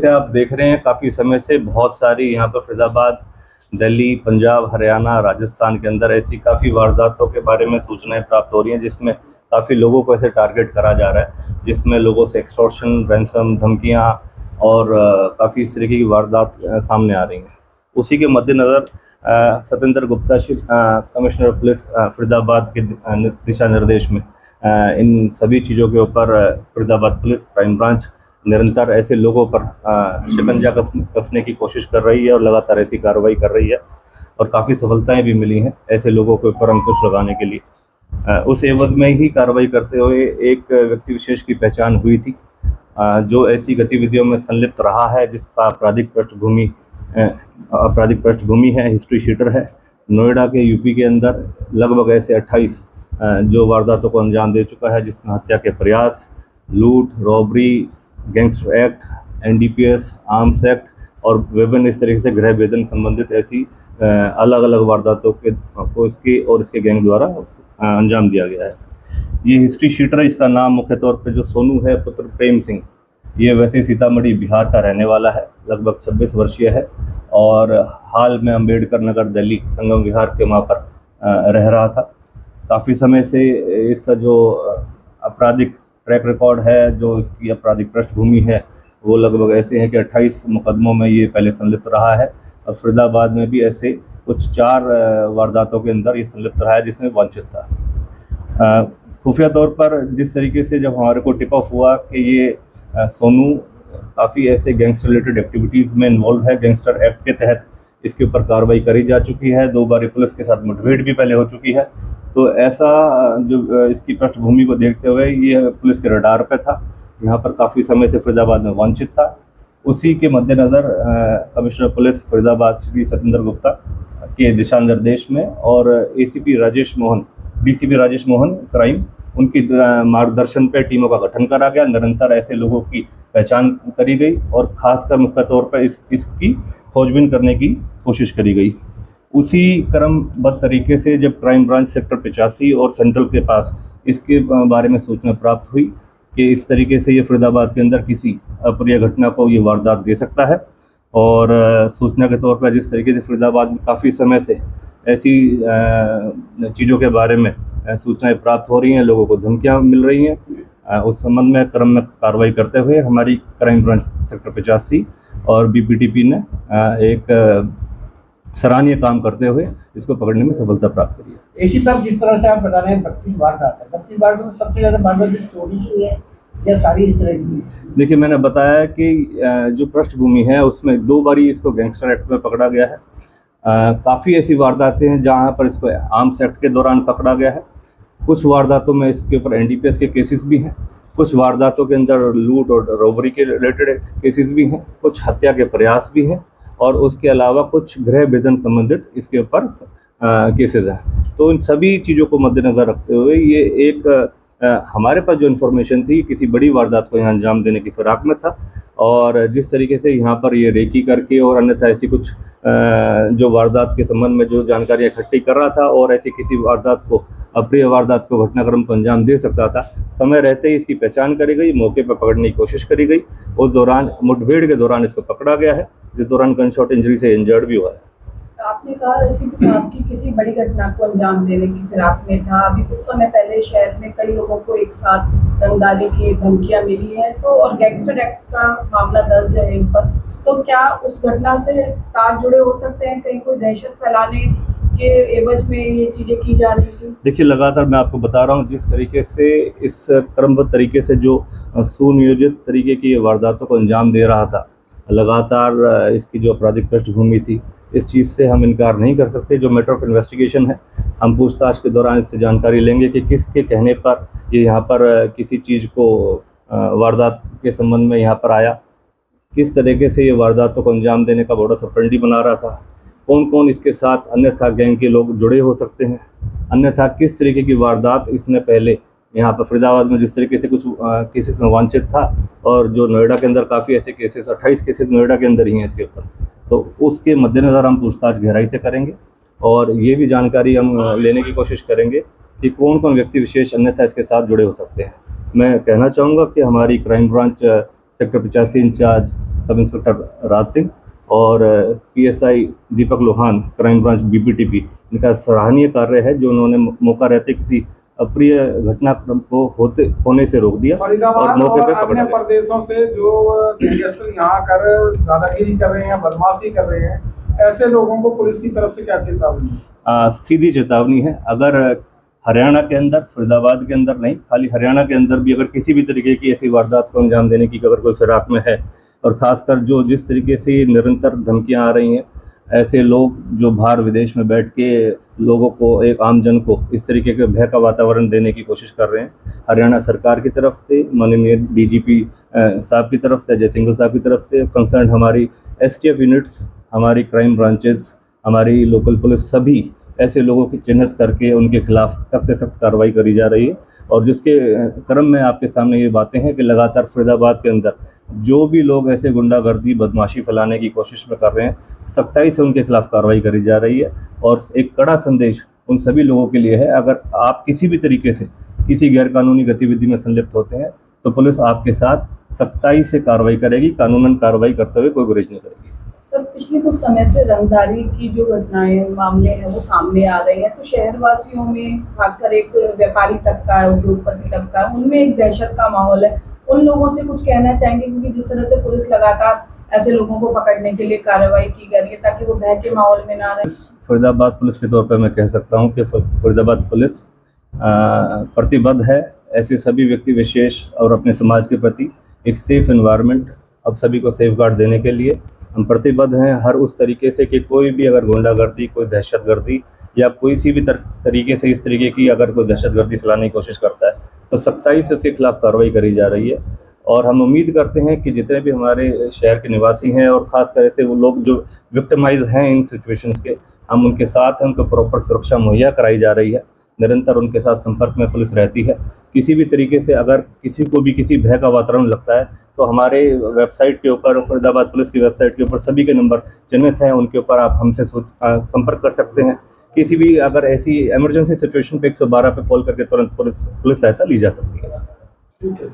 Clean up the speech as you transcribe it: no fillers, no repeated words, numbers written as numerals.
जैसे आप देख रहे हैं काफ़ी समय से बहुत सारी यहाँ पर फरीदाबाद, दिल्ली, पंजाब, हरियाणा, राजस्थान के अंदर ऐसी काफ़ी वारदातों के बारे में सूचनाएं प्राप्त हो रही हैं जिसमें काफ़ी लोगों को ऐसे टारगेट करा जा रहा है, जिसमें लोगों से एक्सटॉर्शन, रैंसम, धमकियाँ और काफ़ी इस तरीके की वारदात सामने आ रही हैं। उसी के मद्देनज़र सतेंद्र गुप्ता कमिश्नर पुलिस फरीदाबाद के दिशा निर्देश में इन सभी चीज़ों के ऊपर फरीदाबाद पुलिस क्राइम ब्रांच निरंतर ऐसे लोगों पर शिकंजा कसने की कोशिश कर रही है और लगातार ऐसी कार्रवाई कर रही है और काफ़ी सफलताएं भी मिली हैं ऐसे लोगों के ऊपर अंकुश लगाने के लिए। उस एवज में ही कार्रवाई करते हुए एक व्यक्ति विशेष की पहचान हुई थी जो ऐसी गतिविधियों में संलिप्त रहा है, जिसका आपराधिक पृष्ठभूमि है, हिस्ट्री शीटर है। नोएडा के यूपी के अंदर लगभग ऐसे 28 जो वारदातों को अंजाम दे चुका है, जिसमें हत्या के प्रयास, लूट, robbery, gangster act, NDPS, arms act और विभिन्न इस तरीके से गृह भेदन संबंधित ऐसी अलग अलग वारदातों को इसके और इसके गैंग द्वारा अंजाम दिया गया है। ये हिस्ट्री शीटर, इसका नाम मुख्य तौर पे जो सोनू है पुत्र प्रेम सिंह, ये वैसे सीतामढ़ी बिहार का रहने वाला है, लगभग 26 वर्षीय है और हाल में अम्बेडकर नगर दिल्ली संगम विहार के वहाँ पर रह रहा था। काफ़ी समय से इसका जो आपराधिक ट्रैक रिकॉर्ड है, जो इसकी आपराधिक पृष्ठभूमि है, वो लगभग ऐसे है कि 28 मुकदमों में ये पहले संलिप्त रहा है और फरीदाबाद में भी ऐसे कुछ 4 वारदातों के अंदर ये संलिप्त रहा है जिसमें वांछित था। खुफिया तौर पर जिस तरीके से जब हमारे को टिप ऑफ हुआ कि ये सोनू काफ़ी ऐसे गैंगस्टर रिलेटेड एक्टिविटीज़ में इन्वॉल्व है, गैंगस्टर एक्ट के तहत इसके ऊपर कार्रवाई करी जा चुकी है, 2 बार पुलिस के साथ मुठभेड़ भी पहले हो चुकी है। तो ऐसा जो इसकी पृष्ठभूमि को देखते हुए ये पुलिस के रडार पे था, यहाँ पर काफ़ी समय से फरीदाबाद में वांछित था। उसी के मद्देनज़र कमिश्नर पुलिस फरीदाबाद श्री सतेंद्र गुप्ता के दिशा निर्देश में और डीसीपी राजेश मोहन क्राइम, उनकी मार्गदर्शन पे टीमों का गठन करा गया। निरंतर ऐसे लोगों की पहचान करी गई और ख़ासकर मुख्य तौर पर इसकी खोजबीन करने की कोशिश करी गई। उसी क्रमबद्ध तरीके से जब क्राइम ब्रांच सेक्टर 85 और सेंट्रल के पास इसके बारे में सूचना प्राप्त हुई कि इस तरीके से ये फरीदाबाद के अंदर किसी अप्रिय घटना को ये वारदात दे सकता है और सूचना के तौर पर जिस तरीके से फरीदाबाद में काफ़ी समय से ऐसी चीज़ों के बारे में सूचनाएं प्राप्त हो रही हैं, लोगों को धमकियां मिल रही हैं, उस संबंध में क्रम में कार्रवाई करते हुए हमारी क्राइम ब्रांच सेक्टर 85 और बीपीटीपी ने एक सराहनीय काम करते हुए इसको पकड़ने में सफलता प्राप्त करी है। इसी तरह जिस तरह से आप बता रहे हैं 32 वारदात है, 32 वारदात में सबसे ज़्यादा वारदात चोरी की है या सारी इस तरह की? देखिए, मैंने बताया कि जो पृष्ठभूमि है उसमें 2 बारी इसको गैंगस्टर एक्ट में पकड़ा गया है। काफ़ी ऐसी वारदातें हैं जहाँ पर इसको आर्म्स एक्ट के दौरान पकड़ा गया है। कुछ वारदातों में इसके ऊपर एनडीपीएस के केसेस भी हैं, कुछ वारदातों के अंदर लूट और रॉबरी के रिलेटेड केसेस भी हैं, कुछ हत्या के प्रयास भी हैं और उसके अलावा कुछ गृह भेदन संबंधित इसके ऊपर केसेस हैं। तो इन सभी चीज़ों को मद्देनज़र रखते हुए ये एक हमारे पास जो इन्फॉर्मेशन थी किसी बड़ी वारदात को यहाँ अंजाम देने की फिराक में था और जिस तरीके से यहाँ पर ये रेकी करके और अन्यथा ऐसी कुछ जो वारदात के संबंध में जो जानकारी इकट्ठी कर रहा था और ऐसी किसी वारदात को, अप्रिय वारदात को, घटनाक्रम को अंजाम दे सकता था, समय रहते ही इसकी पहचान करी गई, मौके पर पकड़ने की कोशिश करी गई। उस दौरान मुठभेड़ के दौरान इसको पकड़ा गया है, जिस दौरान गनशॉट इंजरी से इंजर्ड भी हुआ है। आपने कहा एसीपी साहब की किसी बड़ी घटना को अंजाम देने की फिराक में था। अभी कुछ समय पहले शहर में कई लोगों को एक साथ रंगदाली की धमकियां मिली हैं, तो और गैंगस्टर एक्ट का मामला दर्ज है इन पर, तो क्या उस घटना से तार जुड़े हो सकते हैं? कहीं कोई दहशत फैलाने के एवज में ये चीज़ें की जा रही थी? देखिए, लगातार मैं आपको बता रहा हूँ जिस तरीके से इस क्रमबद्ध तरीके से जो सुनियोजित तरीके की वारदातों को अंजाम दे रहा था, लगातार इसकी जो आपराधिक पृष्ठभूमि थी, इस चीज़ से हम इनकार नहीं कर सकते। जो मैटर ऑफ इन्वेस्टिगेशन है, हम पूछताछ के दौरान इससे जानकारी लेंगे कि किसके कहने पर ये यहाँ पर किसी चीज़ को वारदात के संबंध में यहाँ पर आया, किस तरीके से ये वारदातों को अंजाम देने का बड़ा सपंडी बना रहा था, कौन कौन इसके साथ अन्यथा गैंग के लोग जुड़े हो सकते हैं, अन्यथा किस तरीके की वारदात इसने पहले यहाँ पर फरीदाबाद में जिस तरीके से कुछ केसेस में वांछित था और जो नोएडा के अंदर काफ़ी ऐसे केसेस, 28 केसेस नोएडा के अंदर ही हैं इसके ऊपर, तो उसके मद्देनज़र हम पूछताछ गहराई से करेंगे और ये भी जानकारी हम लेने की कोशिश करेंगे कि कौन कौन व्यक्ति विशेष अन्यथा इसके साथ जुड़े हो सकते हैं। मैं कहना चाहूँगा कि हमारी crime branch sector 85 incharge sub inspector Raj Singh और PSI Deepak Lohan crime branch BPTP, इनका सराहनीय कार्य है जो उन्होंने मौका रहते किसी अप्रिय घटना को होने से रोक दिया और फरीदाबाद मौके और पे पकड़ा अन्य गया। प्रदेशों से जो गैंगस्टर यहाँ कर दादागिरी कर रहे हैं, बदमाशी कर रहे हैं, ऐसे लोगों को पुलिस की तरफ से क्या चेतावनी है? सीधी चेतावनी है, अगर हरियाणा के अंदर, फरीदाबाद के अंदर नहीं, खाली हरियाणा के अंदर भी अगर किसी भी तरीके की ऐसी वारदात को अंजाम देने की अगर कोई फिराक में है, और ख़ासकर जो जिस तरीके से निरंतर धमकियां आ रही हैं, ऐसे लोग जो बाहर विदेश में बैठ के लोगों को, एक आम जन को इस तरीके के भय का वातावरण देने की कोशिश कर रहे हैं, हरियाणा सरकार की तरफ से, माननीय DGP साहब की तरफ से, अजय सिंघल साहब की तरफ से, कंसर्न हमारी STF यूनिट्स, हमारी क्राइम ब्रांचेस, हमारी लोकल पुलिस, सभी ऐसे लोगों की चिन्हित करके उनके खिलाफ सख्त से सख्त कार्रवाई करी जा रही है। और जिसके क्रम में आपके सामने ये बातें हैं कि लगातार फरीदाबाद के अंदर जो भी लोग ऐसे गुंडागर्दी, बदमाशी फैलाने की कोशिश में कर रहे हैं, सख्ताई से उनके खिलाफ कार्रवाई करी जा रही है। और एक कड़ा संदेश उन सभी लोगों के लिए है, अगर आप किसी भी तरीके से किसी गैरकानूनी गतिविधि में संलिप्त होते हैं तो पुलिस आपके साथ सख्ताई से कार्रवाई करेगी, कानूनन कार्रवाई करते हुए कोई गुरेज नहीं करेगी। सर, पिछले कुछ समय से रंगदारी की जो घटनाएं, मामले हैं वो सामने आ रहे हैं, तो शहरवासियों में, खासकर एक व्यापारी तबका है, उद्योगपति तबका है, उनमें एक दहशत का माहौल है। उन लोगों से कुछ कहना चाहेंगे, क्योंकि जिस तरह से पुलिस लगातार ऐसे लोगों को पकड़ने के लिए कार्रवाई की जा रही है ताकि वो भय के माहौल में ना रहे? फरीदाबाद पुलिस के तौर पर मैं कह सकता हूं कि फरीदाबाद पुलिस प्रतिबद्ध है ऐसे सभी व्यक्ति विशेष और अपने समाज के प्रति एक सेफ एनवायरनमेंट अब सभी को सेफ गार्ड देने के लिए हम प्रतिबद्ध हैं, हर उस तरीके से कि कोई भी अगर गुंडागर्दी, कोई दहशतगर्दी या कोई सी भी तरीके से इस तरीके की अगर कोई दहशतगर्दी फैलाने की कोशिश करता है तो सख्ताई से उसके खिलाफ कार्रवाई करी जा रही है। और हम उम्मीद करते हैं कि जितने भी हमारे शहर के निवासी हैं और ख़ासकर ऐसे वो लोग जो विक्टिमाइज हैं इन सिचुएशंस के, हम उनके साथ हैं, उनको प्रॉपर सुरक्षा मुहैया कराई जा रही है, निरंतर उनके साथ संपर्क में पुलिस रहती है। किसी भी तरीके से अगर किसी को भी किसी भय का वातावरण लगता है तो हमारे वेबसाइट के ऊपर, फरीदाबाद पुलिस की वेबसाइट के ऊपर सभी के नंबर चिन्हित हैं, उनके ऊपर आप हमसे संपर्क कर सकते हैं। किसी भी अगर ऐसी इमरजेंसी सिचुएशन पे 112 पे कॉल करके तुरंत पुलिस सहायता ली जा सकती है। ठीक है।